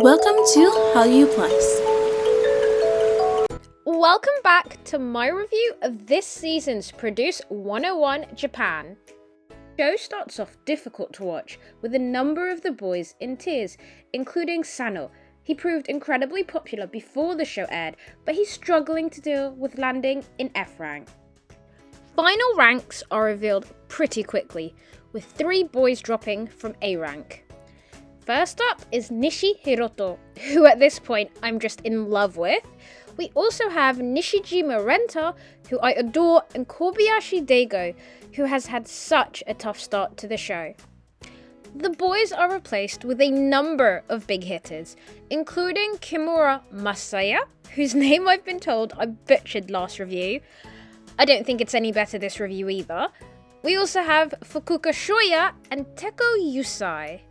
Welcome to Hallyu Plus. Welcome back to my review of this season's Produce 101 Japan. The show starts off difficult to watch, with a number of the boys in tears, including Sano. He proved incredibly popular before the show aired, but he's struggling to deal with landing in F rank. Final ranks are revealed pretty quickly, with 3 boys dropping from A rank. First up is Nishi Hiroto, who at this point I'm just in love with. We also have Nishijima Renta, who I adore, and Kobayashi Daigo, who has had such a tough start to the show. The boys are replaced with a number of big hitters, including Kimura Masaya, whose name I've been told I butchered last review. I don't think it's any better this review either. We also have Fukuoka Shoya and Teko Yusai.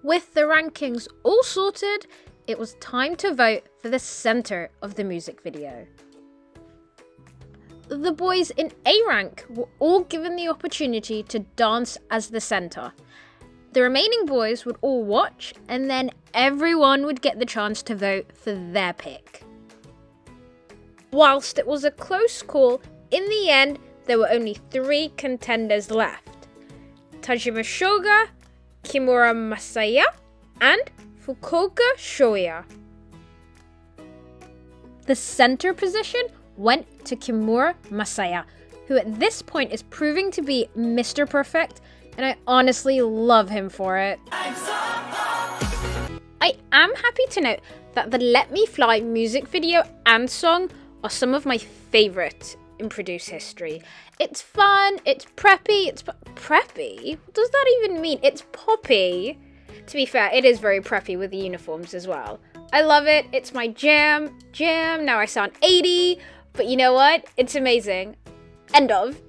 With the rankings all sorted, it was time to vote for the center of the music video. The boys in A rank were all given the opportunity to dance as the center. The remaining boys would all watch, and then everyone would get the chance to vote for their pick. Whilst it was a close call, in the end there were only 3 contenders left: Tajima Shoga, Kimura Masaya, and Fukuoka Shoya. The center position went to Kimura Masaya, who at this point is proving to be Mr. Perfect, and I honestly love him for it. I am happy to note that the Let Me Fly music video and song are some of my favourite in Produce history. It's fun, it's preppy, preppy? What does that even mean? It's poppy. To be fair, it is very preppy with the uniforms as well. I love it, it's my jam, now I sound 80, but you know what? It's amazing. End of.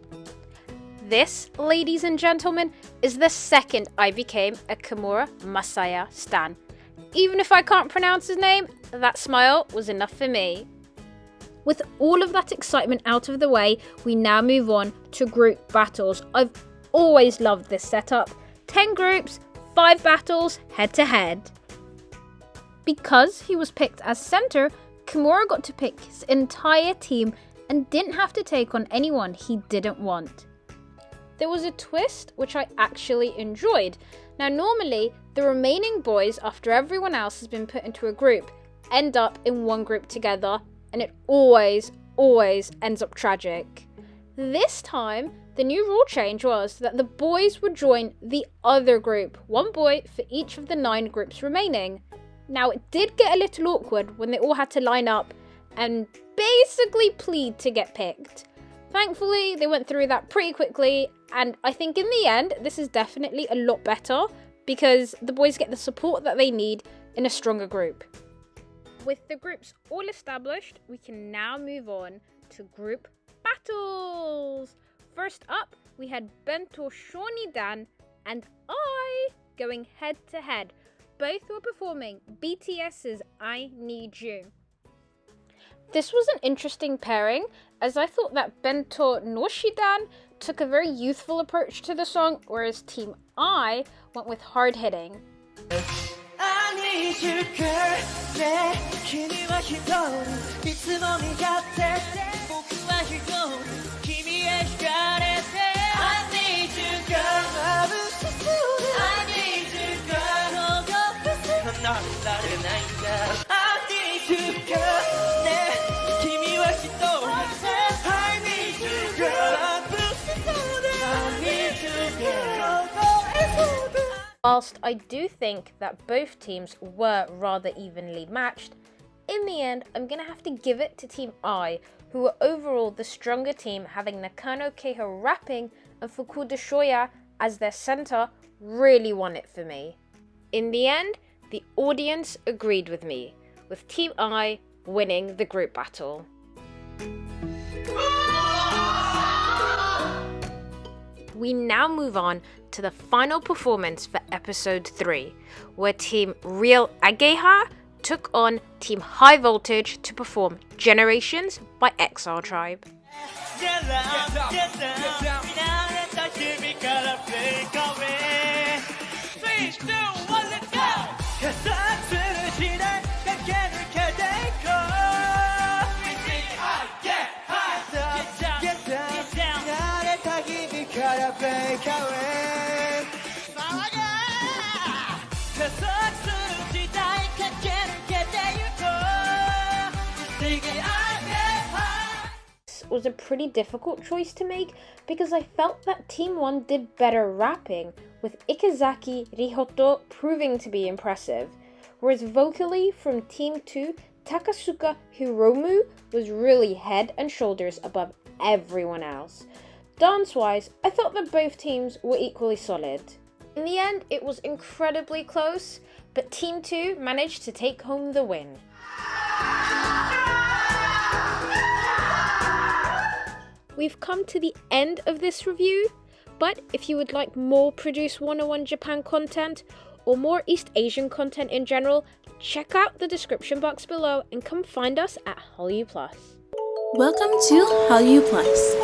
This, ladies and gentlemen, is the second I became a Kimura Masaya stan. Even if I can't pronounce his name, that smile was enough for me. With all of that excitement out of the way, we now move on to group battles. I've always loved this setup. 10 groups, 5 battles, head to head. Because he was picked as center, Kimura got to pick his entire team and didn't have to take on anyone he didn't want. There was a twist which I actually enjoyed. Now normally, the remaining boys, after everyone else has been put into a group, end up in one group together, and it always ends up tragic. This time, the new rule change was that the boys would join the other group, 1 boy for each of the 9 groups remaining. Now, it did get a little awkward when they all had to line up and basically plead to get picked. Thankfully, they went through that pretty quickly, and I think in the end, this is definitely a lot better because the boys get the support that they need in a stronger group. With the groups all established, we can now move on to group battles. First up, we had Bento Shonidan and I going head to head. Both were performing BTS's I Need You. This was an interesting pairing, as I thought that Bento Noshidan took a very youthful approach to the song, whereas Team I went with hard hitting. I need you, girl. 네,君は一人いつも味方で僕は一人君へ惹かれて I need you, girl. I need you, girl. 離れないんだ I need you, girl. ね、君は一人 I need you, girl. I need you, girl. Whilst I do think that both teams were rather evenly matched, in the end I'm going to have to give it to Team I, who were overall the stronger team, having Nakano Keiho rapping and Fukuoka Shoya as their center really won it for me. In the end, the audience agreed with me, with Team I winning the group battle. We now move on to the final performance for episode 3, where Team Real Ageha took on Team High Voltage to perform Generations by Exile Tribe. Yes, was a pretty difficult choice to make because I felt that Team 1 did better rapping, with Ikazaki Rihoto proving to be impressive, whereas vocally from Team 2, Takasuka Hiromu was really head and shoulders above everyone else. Dance-wise, I thought that both teams were equally solid. In the end, it was incredibly close, but Team 2 managed to take home the win. We've come to the end of this review, but if you would like more Produce 101 Japan content, or more East Asian content in general, check out the description box below and come find us at Hallyu Plus. Welcome to Hallyu Plus.